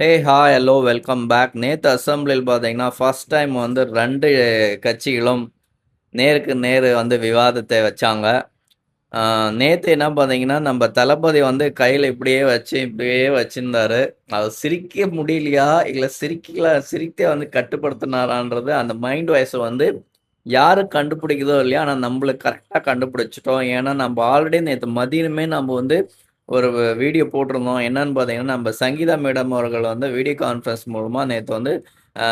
Hi, hello, welcome back. நேத்து அசெம்பிளியில் பார்த்தீங்கன்னா, first time வந்து 2 கட்சிகளும் நேருக்கு நேர் வந்து விவாதத்தை வச்சாங்க. ஆ நேத்து என்ன பார்த்தீங்கன்னா, நம்ப தளபதி வந்து கையில இப்படியே வச்சிருந்தாரு. அது சிரிக்க முடியலையா? இல்ல சிரிக்க வந்து கட்டுப்படுத்தினாரான்றது அந்த மைண்ட் வாய்ஸ வந்து யாரு கண்டுபிடிக்குதோ இல்லையோ, ஆனா நம்பளுக்கு கரெக்ட்டா கண்டுபிடிச்சுட்டோம். ஏன்னா, நம்ப ஆல்ரெடி நேத்து மதியமே நம்ப வந்து ஒரு வீடியோ போட்டிருந்தோம். என்னன்னு பார்த்தீங்கன்னா, நம்ப சங்கீதா மேடம் அவர்கள் வந்து வீடியோ கான்ஃபரன்ஸ் மூலமா நேத்து வந்து ஆ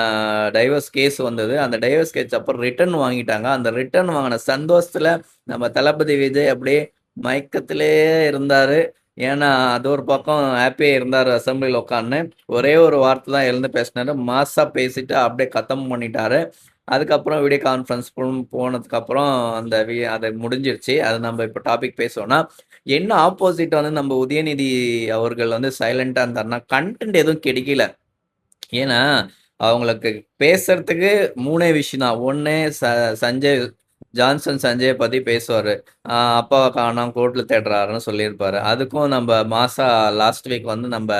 டைவர்ஸ் கேஸ் வந்தது. அந்த டைவர்ஸ் கேஸ் அப்புறம் ரிட்டர்ன் வாங்கிட்டாங்க. அந்த ரிட்டர்ன் வாங்குன சந்தோஷத்துல நம்ம தளபதி விஜய் அப்படியே மயக்கத்திலேயே இருந்தாரு. ஏன்னா, அது ஒரு பக்கம் ஹேப்பியா இருந்தாரு அசெம்பிளில உட்காந்துன்னு. ஒரே ஒரு வார்த்தை தான் எழுந்து பேசினாரு. மாஸா பேசிட்டு அப்படியே கத்தம் பண்ணிட்டாரு. அதுக்கப்புறம் வீடியோ கான்ஃபரன்ஸ் போனதுக்கப்புறம் அது முடிஞ்சிருச்சு. அது நம்ம இப்ப டாபிக் பேசுவோம்னா, என்ன ஆப்போசிட் வந்து நம்ம உதயநிதி அவர்கள் வந்து சைலன்ட்டா இருந்தாருன்னா, கன்டென்ட் எதுவும் கிடைக்கல. ஏன்னா, அவங்களுக்கு பேசுறதுக்கு 3 விஷயம் தான். 1 சஞ்சய் சஞ்சய பத்தி பேசுவாரு. அப்பாவ காணோம் கோர்ட்ல தேடுறாருன்னு சொல்லியிருப்பாரு. அதுக்கும் நம்ப மாசா லாஸ்ட் வீக் வந்து நம்ப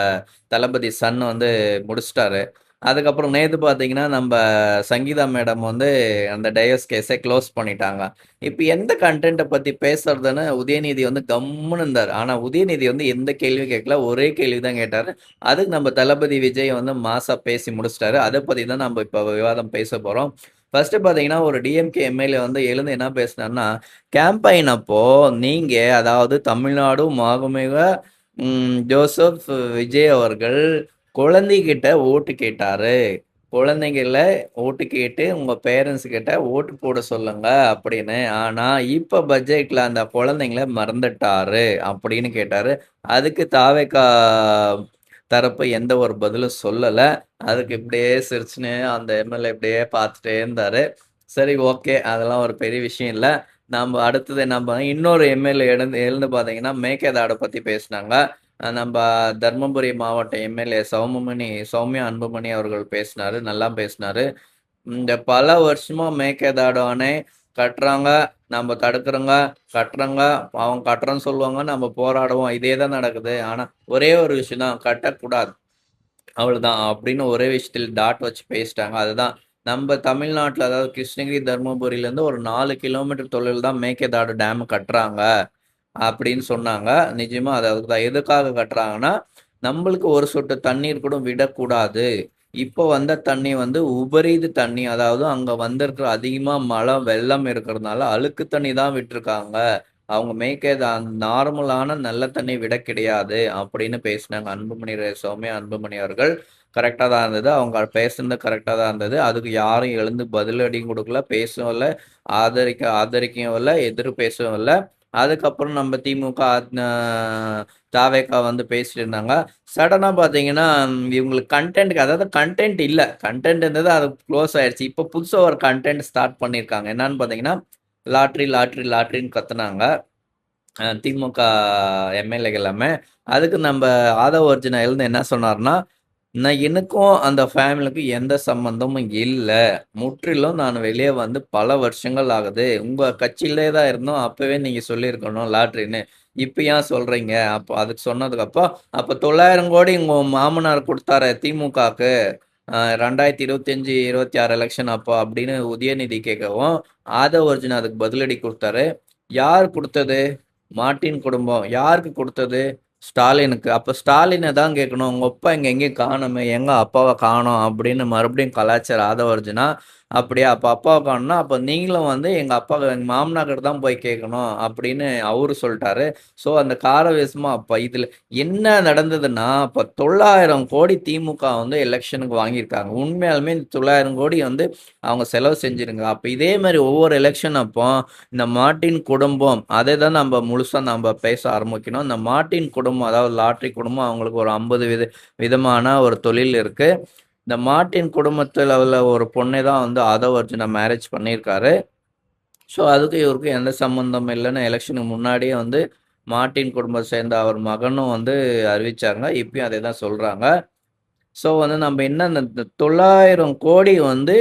தளபதி சன் வந்து முடிச்சுட்டாரு. அதுக்கப்புறம் நேத்து பார்த்தீங்கன்னா, நம்ப சங்கீதா மேடம் வந்து அந்த டைவர்ஸ் கேஸ க்ளோஸ் பண்ணிட்டாங்க. இப்ப எந்த கன்டென்ட்ட பத்தி பேசுறதுன்னு உதயநிதி வந்து கம்முனு இருந்தாரு. ஆனா உதயநிதி வந்து எந்த கேள்வியும் கேட்கல. ஒரே கேள்வி தான் கேட்டாரு. அதுக்கு நம்ம தளபதி விஜய் வந்து மாஸா பேசி முடிச்சுட்டாரு. அத பத்தி தான் நம்ம இப்ப விவாதம் பேச போறோம். ஃபர்ஸ்ட்டு பார்த்தீங்கன்னா, ஒரு டிஎம்கே எம்எல்ஏ வந்து எழுந்து என்ன பேசினார்ன்னா, கேம்பெயின் அப்போ நீங்க அதாவது தமிழ்நாடு மாண்புமிகு ஜோசப் விஜய் அவர்கள் குழந்தைகிட்ட ஓட்டு கேட்டாரு. குழந்தைங்கள ஓட்டு கேட்டு உங்க பேரண்ட்ஸ் கிட்ட ஓட்டு போட சொல்லுங்க அப்படின்னு. ஆனா, இப்ப பட்ஜெட்ல அந்த குழந்தைங்கள மறந்துட்டாரு அப்படின்னு கேட்டாரு. அதுக்கு தாவேகா தரப்பு எந்த ஒரு பதிலும் சொல்லல. அதுக்கு இப்படியே சிரிச்சுன்னு அந்த எம்எல்ஏ இப்படியே பார்த்துட்டே இருந்தாரு. சரி, ஓகே. அதெல்லாம் ஒரு பெரிய விஷயம் இல்ல. அடுத்தது என்ன இன்னொரு எம்எல்ஏ எழுந்து எழுந்து பார்த்தீங்கன்னா, மேகதாட பத்தி பேசுனாங்க. நம்ப தர்மபுரி மாவட்ட எம்எல்ஏ சௌமியா அன்புமணி அவர்கள் பேசினாரு. நல்லா பேசினாரு. இந்த பல வருஷமா மேகதாடு அணை கட்டுறாங்க, நம்ம தடுக்குறோங்க, கட்டுறாங்க, அவங்க கட்டுறோம்ன்னு சொல்லுவாங்க, நம்ம போராடுவோம். இதே தான் நடக்குது. ஆனா, ஒரே ஒரு விஷயம் தான் கட்டக்கூடாது. அவ்வளவுதான் அப்படின்னு ஒரே விஷயத்தில் டாட் வச்சு பேசிட்டாங்க. அதுதான் நம்ம தமிழ்நாட்டுல அதாவது கிருஷ்ணகிரி, தர்மபுரியிலேருந்து ஒரு 4 கிலோமீட்டர் தொலைவில தான் மேகதாடு டேம் கட்டுறாங்க. அப்படின்னு சொன்னாங்க. நிஜமா அது அதுதான். எதுக்காக கட்டுறாங்கன்னா, நம்பளுக்கு ஒரு சொட்டு தண்ணீர் கூட விடக்கூடாது. இப்போ வந்த தண்ணி வந்து உபரிது தண்ணி. அதாவது அங்க வந்திருக்கிற அதிகமா மழை, வெள்ளம் இருக்கிறதுனால அழுக்கு தண்ணி தான் விட்டுருக்காங்க. அவங்க நார்மலான நல்ல தண்ணி விட கிடையாது அப்படின்னு பேசினாங்க. சௌமியா அன்புமணி அவர்கள். கரெக்ட்டா தான் இருந்தது. அவங்க பேசுனது கரெக்ட்டா தான் இருந்தது. அதுக்கு யாரும் எழுந்து பதிலடியும் குடுக்கல, பேசவும் இல்ல, ஆதரிக்கவும் இல்ல, எதிர் பேசவும் இல்ல. அதுக்கப்புறம் நம்ம திமுக அ தாவேகா வந்து பேசிட்டு இருந்தாங்க. சடனா பார்த்தீங்கன்னா, இவங்களுக்கு அதாவது கன்டென்ட் இல்ல. கன்டென்ட் இருந்தது அது க்ளோஸ் ஆயிருச்சு. இப்போ புதுசா ஒரு கன்டென்ட் ஸ்டார்ட் பண்ணியிருக்காங்க. என்னன்னு பார்த்தீங்கன்னா, லாட்டரின்னு கத்துனாங்க. திமுக எம்எல்ஏ எல்லாமே. அதுக்கு நம்ப ஆதவ அர்ஜுனா எழுந்து என்ன சொன்னாருன்னா, எனக்கும் அந்த ஃபேமிலிக்கும் எந்த சம்மந்தமும் இல்ல. முற்றிலும் நான் வெளிய வந்து பல வருஷங்கள் ஆகுது. உங்க கட்சியிலே தான் இருந்தோம். அப்பவே நீங்க சொல்லியிருக்கணும் லாட்ரின்னு. இப்ப ஏன் சொல்றீங்க? அப்ப அதுக்கு சொன்னதுக்கு அப்ப 900 கோடி உங்க மாமனார் குடுத்தாரே திமுகக்கு. 2025, 26 எலக்ஷன் அப்போ அப்படின்னு உதயநிதி கேட்கவும், ஆதவ அர்ஜுனா அதுக்கு பதிலடி குடுத்தாரு. யார் குடுத்தது? மார்ட்டின் குடும்பம். யாருக்கு குடுத்தது? ஸ்டாலினுக்கு. அப்ப ஸ்டாலின தான் கேட்கணும். உங்க அப்பா இங்க எங்கேயும் காணோமே, எங்க அப்பாவ காணோம் அப்படின்னு மறுபடியும் கலாய்ச்சாரு ஆதவ அர்ஜுனா. அப்படியா? அப்ப அப்பாவ காணோம்னா, அப்ப நீங்களும் வந்து எங்க மாமனார் கிட்ட தான் போய் கேட்கணும் அப்படின்னு அவரு சொல்ட்டாரு. ஸோ அந்த காரவேசமா அப்ப இதுல என்ன நடந்ததுன்னா, அப்ப 900 கோடி திமுக வந்து எலக்ஷனுக்கு வாங்கியிருக்காங்க. உண்மையாலுமே இந்த 900 கோடி வந்து அவங்க செலவு செஞ்சிருங்க. அப்ப இதே மாரி ஒவ்வொரு எலக்ஷன் அப்போ இந்த மார்ட்டின் குடும்பம், அதை தான் முழுசா பேச ஆரம்பிக்கணும். இந்த மார்ட்டின் குடும்பம், அதாவது லாட்டரி குடும்பம் அவங்களுக்கு ஒரு 50 விதமான ஒரு தொழில் இருக்கு. இந்த மார்ட்டின் குடும்பத்துல உள்ள ஒரு பொண்ணை தான் வந்து ஆதவ் அர்ஜுனா மேரேஜ் பண்ணியிருக்காரு. ஸோ, அதுக்கும் இவருக்கும் எந்த சம்மந்தமும் இல்லன்னு எலக்ஷனுக்கு முன்னாடியே வந்து மார்ட்டின் குடும்பத்த சேர்ந்த அவர் மகனும் வந்து அறிவிச்சாங்க. இப்பயும் அதே தான் சொல்றாங்க. ஸோ, வந்து நம்ம என்ன இந்த 900 கோடி வந்து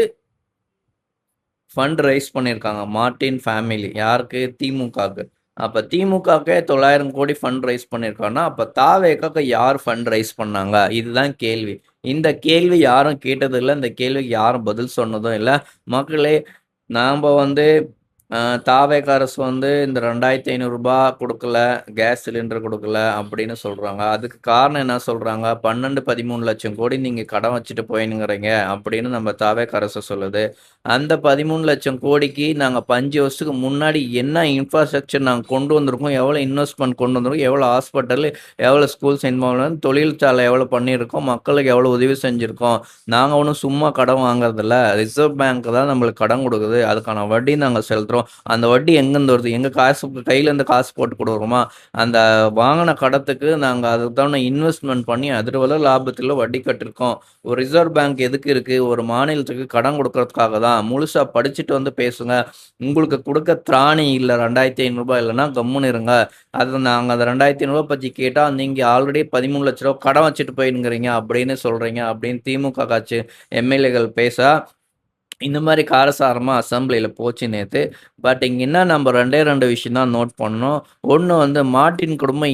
ஃபண்ட் ரைஸ் பண்ணியிருக்காங்க. Martin family. யாருக்கு? திமுகக்கு. அப்ப திமுகக்கே 900 கோடி ஃபண்ட் ரைஸ் பண்ணியிருக்காங்கன்னா, அப்ப தாவேகாக்கு யார் ஃபண்ட் ரைஸ் பண்ணாங்க? இதுதான் கேள்வி. இந்த கேள்வி யாரும் கேட்டதில்ல. இந்த கேள்விக்கு யாரும் பதில் சொன்னதும் இல்ல. மக்களே, நாம்ப வந்து தாவேக அரசு வந்து இந்த ரூ. 2,500 குடுக்கல, கேஸ் சிலிண்டர் குடுக்கல அப்படின்னு சொல்றாங்க. அதுக்கு காரணம் என்ன சொல்றாங்க? 12, 13 லட்சம் கோடி நீங்க கடன் வச்சுட்டு போயினுங்கிறீங்க அப்படின்னு நம்ம தாவேக அரசு சொல்லுது. அந்த 13 லட்சம் கோடிக்கு நாங்க 5 வருஷத்துக்கு முன்னாடி என்ன இன்ஃப்ராஸ்ட்ரக்சர் நாங்க கொண்டு வந்திருக்கோம், எவ்வளோ இன்வெஸ்ட்மென்ட் கொண்டு வந்திருக்கோம், எவ்வளோ ஹாஸ்பிட்டல், எவ்வளோ ஸ்கூல்ஸ் இன்வால்வ்மென்ட், தொழிற்சாலை எவ்வளோ பண்ணியிருக்கோம், மக்களுக்கு எவ்வளோ உதவி செஞ்சிருக்கோம். நாங்க ஒண்ணும் சும்மா கடன் வாங்குறதில்ல. ரிசர்வ் பேங்க் தான் நம்மளுக்கு கடன் குடுக்குது. அதுக்கான வட்டி நாங்க செலுத்துறோம். அந்த வட்டி எங்கேருந்து வருது? எங்க கையிலேருந்து காசு போட்டு குடுக்குறோமா? அந்த வாங்குன கடத்துக்கு நாங்க அதுக்கான இன்வெஸ்ட்மென்ட் பண்ணி அதிர்வல லாபத்தில வட்டி கட்டியிருக்கோம். ஒரு ரிசர்வ் பேங்க் எதுக்கு இருக்கு? ஒரு மாநிலத்துக்கு கடன் குடுக்கறதுக்காக தான். முழுசா படிச்சுட்டு வந்து பேசுங்க. உங்களுக்கு குடுக்க திராணி இல்ல ரூ. 2,500 இல்லன்னா கம்முனு இருங்க. அது நாங்க அந்த ரூ. 2,500 பத்தி கேட்டா, நீங்க ஆல்ரெடி ரூ. 13,00,000 கடன் வச்சுட்டு போயினுக்கிறீங்க அப்படின்னு சொல்றீங்க அப்படின்னு திமுக கட்சி எம்.எல்.ஏ.கள் பேச, இந்த மாரி காரசாரமா அசெம்பிளில போச்சு நேத்து. பட் இங்க என்ன நம்ம 2 விஷயம் தான் நோட் பண்ணோம். ஒண்ணு வந்து மார்டின் குடும்பம்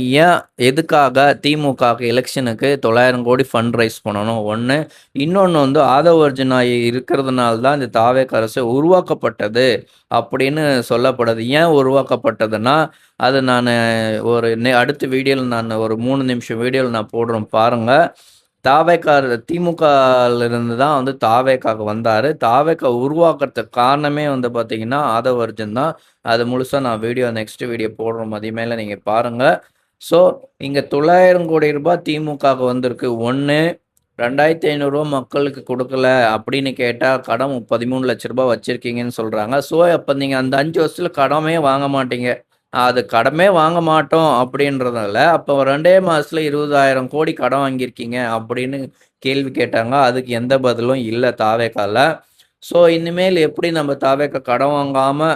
எதுக்காக திமுகவுக்கு எலக்ஷனுக்கு 900 கோடி ஃபண்ட் ரைஸ் பண்ணணும் ஒண்ணு. இன்னொன்னு வந்து ஆதவ அர்ஜுனா இருக்கிறதுனால தான் இந்த தாவேக அரசு உருவாக்கப்பட்டது அப்படின்னு சொல்லப்படுது. ஏன் உருவாக்கப்பட்டதுன்னா, அது நானு ஒரு அடுத்த வீடியோல நான் ஒரு 3 நிமிஷம் வீடியோல நான் போடுறேன் பாருங்க. திமுகல இருந்து தான் வந்து தாவேகாக்கு வந்தாரு. தாவேகா உருவாக்குறதுக்கு காரணமே வந்து பார்த்தீங்கன்னா, ஆதவ அர்ஜுன் தான். அது முழுசா நான் நெக்ஸ்ட் வீடியோ போடுறோம். மதியமேல நீங்க பாருங்க. ஸோ, இங்க ரூ. 900 கோடி திமுகவுக்கு வந்திருக்கு. 1 ரூ. 2,500 மக்களுக்கு குடுக்கல அப்படின்னு கேட்டா, கடன் ரூ. 13,00,000 வச்சிருக்கீங்கன்னு சொல்றாங்க. ஸோ, அப்ப நீங்க அந்த 5 வருஷத்துல கடமே வாங்க மாட்டீங்க. அது கடமே வாங்க மாட்டோம் அப்படின்றதால, அப்போ 2 மாசத்துல 20,000 கோடி கடன் வாங்கியிருக்கீங்க அப்படின்னு கேள்வி கேட்டாங்க. அதுக்கு எந்த பதிலும் இல்ல தாவேகால. ஸோ, இனிமேல் எப்படி நம்ம தாவேகா கடன் வாங்காம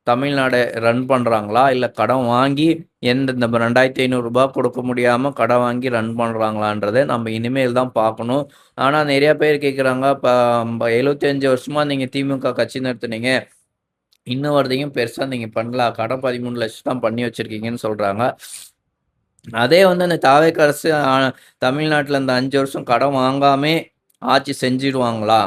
தமிழ்நாட ரன் பண்றாங்களா? இல்ல கடன் வாங்கி இந்த ரூ. 2,500 குடுக்க முடியாம கடன் வாங்கி ரன் பண்றாங்களான்றத நம்ம இனிமேல் தான் பார்க்கணும். ஆனா நெறைய பேர் கேட்குறாங்க, 75 வருஷமா நீங்க திமுக கட்சி நடத்துனீங்க. இன்ன வரைக்கும் பெருசா நீங்க பண்ணல. கடன் 13,00,000 தான் பண்ணி வச்சிருக்கீங்கன்னு சொல்றாங்க. அதே வந்து அந்த தாவேக்கா அரசு தமிழ்நாட்டுல இந்த 5 வருஷம் கடன் வாங்காமே ஆட்சி செஞ்சுடுவாங்களா?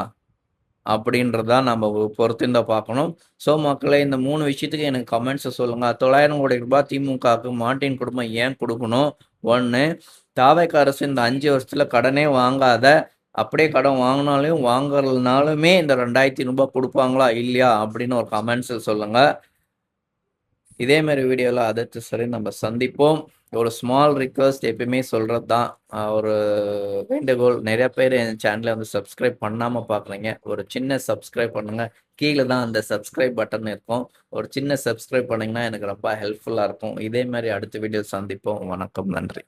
அப்படின்றது தான் நம்ம பொறுத்திருந்து பார்க்கணும். ஸோ மக்களே, இந்த 3 விஷயத்துக்கு எனக்கு கமெண்ட்ஸ சொல்லுங்க. ரூ. 900 கோடி திமுகவுக்கு மார்டின் குடும்பம் ஏன் குடுக்கணும்? 1 தாவேக்கா அரசு இந்த 5 வருஷத்துல கடனே வாங்காத, அப்படியே கடன் வாங்குனாலும் வாங்கலனாலுமே இந்த ரூ. 2,500 குடுப்பாங்களா? இல்லையா? அப்படின்னு ஒரு கமெண்ட்ஸ்ல சொல்லுங்க. இதே மாரி வீடியோல அடுத்து சரி நம்ம சந்திப்போம். ஒரு ஸ்மால் ரிக்வெஸ்ட் எப்பயுமே சொல்றது தான். ஒரு வேண்டுகோள். நெறைய பேர் என் சேனல வந்து சப்ஸ்கிரைப் பண்ணாம பார்க்குறீங்க. ஒரு சின்ன சப்ஸ்கிரைப் பண்ணுங்க. கீழ தான் அந்த சப்ஸ்கிரைப் பட்டன் இருக்கும். ஒரு சின்ன சப்ஸ்கிரைப் பண்ணீங்கன்னா எனக்கு ரொம்ப ஹெல்ப்ஃபுல்லா இருக்கும். இதே மாரி அடுத்த வீடியோ சந்திப்போம். வணக்கம். நன்றி.